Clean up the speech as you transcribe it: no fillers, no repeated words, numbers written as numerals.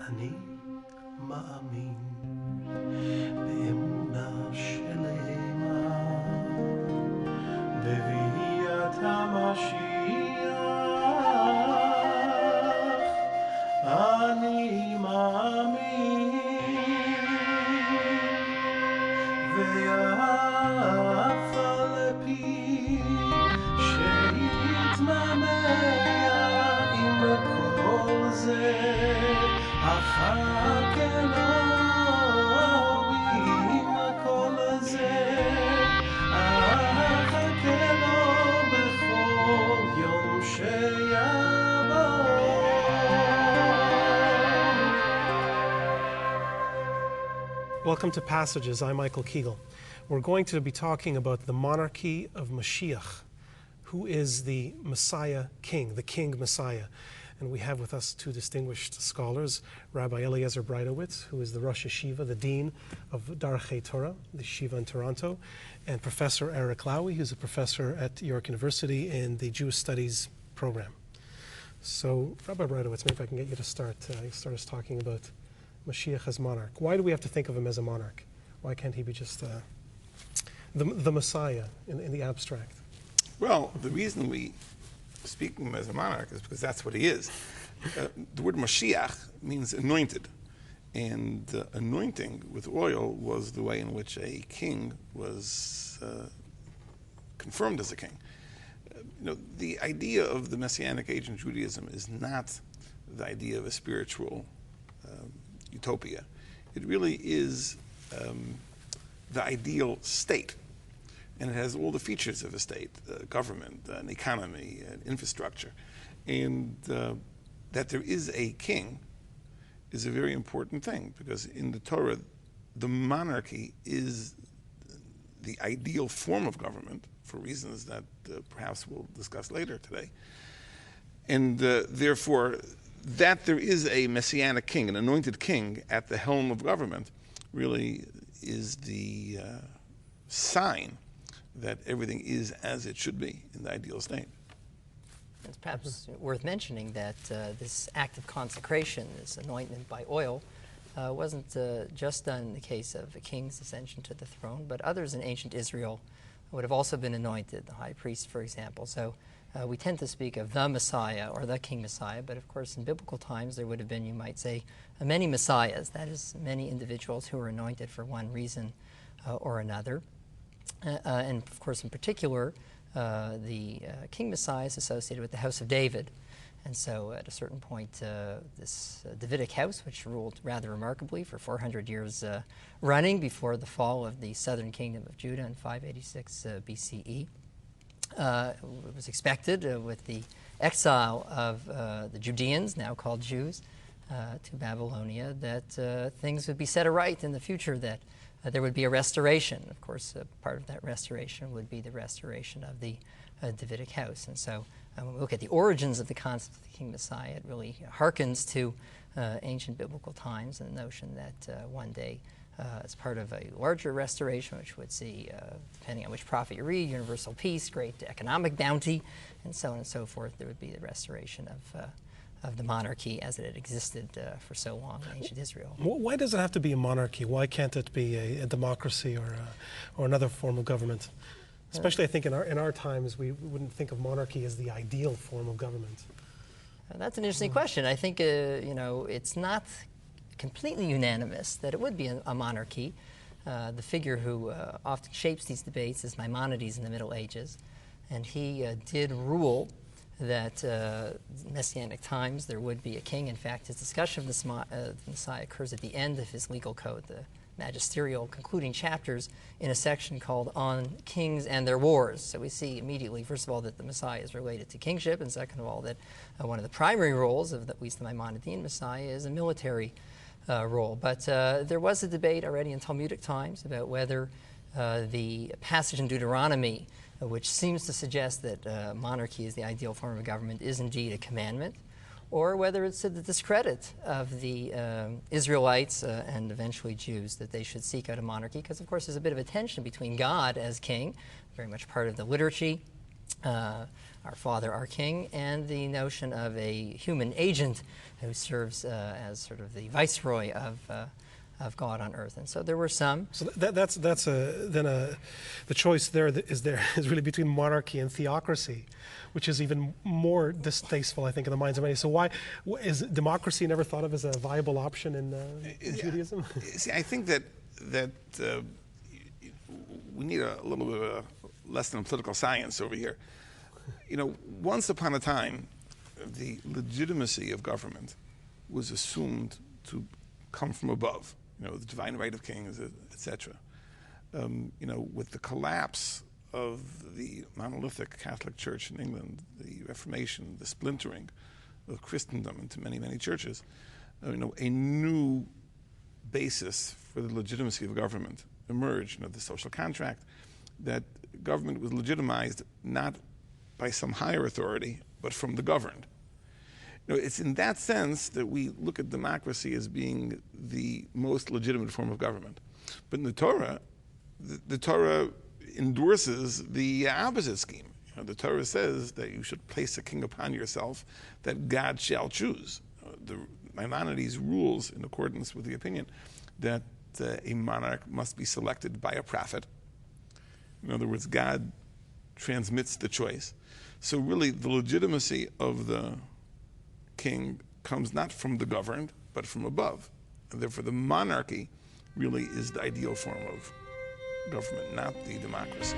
אני מאמין באמונה שלמה בביאת המשיח. אני מאמין ויפה לפי שיתממע עם כל זה אחכה לו עם כל זה אחכה לו בכל יום שיבוא. Welcome to Passages. I'm Michael Kigel. We're going to be talking about the monarchy of Moshiach, who is the Messiah King, the King Messiah. And we have with us two distinguished scholars, Rabbi Eliezer Breitowitz, who is the Rosh Yeshiva, the Dean of Darchei Torah, the Yeshiva in Toronto, and Professor Eric Lawee, who's a professor at York University in the Jewish Studies program. So, Rabbi Breitowitz, maybe if I can get you to start us talking about Moshiach as monarch. Why do we have to think of him as a monarch? Why can't he be just the Messiah in the abstract? Well, the reason we speak of him as a monarch is because that's what he is. The word Moshiach means anointed. And anointing with oil was the way in which a king was confirmed as a king. The idea of the Messianic age in Judaism is not the idea of a spiritual utopia. It really is the ideal state. And it has all the features of a state, government, an economy, an infrastructure. And that there is a king is a very important thing, because in the Torah, the monarchy is the ideal form of government, for reasons that perhaps we'll discuss later today. And therefore, that there is a messianic king, an anointed king at the helm of government, really is the sign that everything is as it should be in the ideal state. It's perhaps worth mentioning that this act of consecration, this anointment by oil, wasn't just done in the case of a king's ascension to the throne, but others in ancient Israel would have also been anointed, the high priest, for example. So we tend to speak of the Messiah or the King Messiah, but of course in biblical times there would have been, you might say, many Messiahs, that is, many individuals who were anointed for one reason or another. And of course, in particular, the King Messiah is associated with the house of David. And so at a certain point, this Davidic house, which ruled rather remarkably for 400 years running before the fall of the southern kingdom of Judah in 586 BCE, was expected with the exile of the Judeans, now called Jews, to Babylonia, that things would be set aright in the future, that there would be a restoration. Of course, part of that restoration would be the restoration of the Davidic house. And so when we look at the origins of the concept of the King Messiah, it really harkens to ancient biblical times and the notion that one day, as part of a larger restoration, which would see, depending on which prophet you read, universal peace, great economic bounty, and so on and so forth, there would be the restoration of the monarchy as it had existed for so long in ancient Israel. Why does it have to be a monarchy? Why can't it be a democracy or another form of government? Especially, I think, in our times, we wouldn't think of monarchy as the ideal form of government. That's an interesting question. I think, it's not completely unanimous that it would be a monarchy. The figure who often shapes these debates is Maimonides in the Middle Ages, and he did rule that Messianic times there would be a king. In fact, his discussion of the Messiah occurs at the end of his legal code, the magisterial concluding chapters, in a section called On Kings and Their Wars. So we see immediately, first of all, that the Messiah is related to kingship, and second of all, that one of the primary roles of at least the Maimonidean Messiah is a military role. But there was a debate already in Talmudic times about whether the passage in Deuteronomy, which seems to suggest that monarchy is the ideal form of government, is indeed a commandment, or whether it's to the discredit of the Israelites and eventually Jews, that they should seek out a monarchy, because of course there's a bit of a tension between God as king, very much part of the liturgy, our father, our king, and the notion of a human agent who serves as sort of the viceroy of God on earth. And so there were some. So the choice there is really between monarchy and theocracy, which is even more distasteful, I think, in the minds of many. So why is democracy never thought of as a viable option in Judaism? See, I think that we need a little bit of a lesson in political science over here. You know, once upon a time, the legitimacy of government was assumed to come from above. You know, the divine right of kings, etc. You know, with the collapse of the monolithic Catholic Church in England, the Reformation, the splintering of Christendom into many, many churches, you know, a new basis for the legitimacy of government emerged. You know, the social contract, that government was legitimized not by some higher authority, but from the governed. You know, it's in that sense that we look at democracy as being the most legitimate form of government. But in the Torah, the Torah endorses the opposite scheme. You know, the Torah says that you should place a king upon yourself that God shall choose. The Maimonides rules in accordance with the opinion that a monarch must be selected by a prophet. In other words, God transmits the choice. So really, the legitimacy of the king comes not from the governed, but from above. And therefore, the monarchy really is the ideal form of government, not the democracy.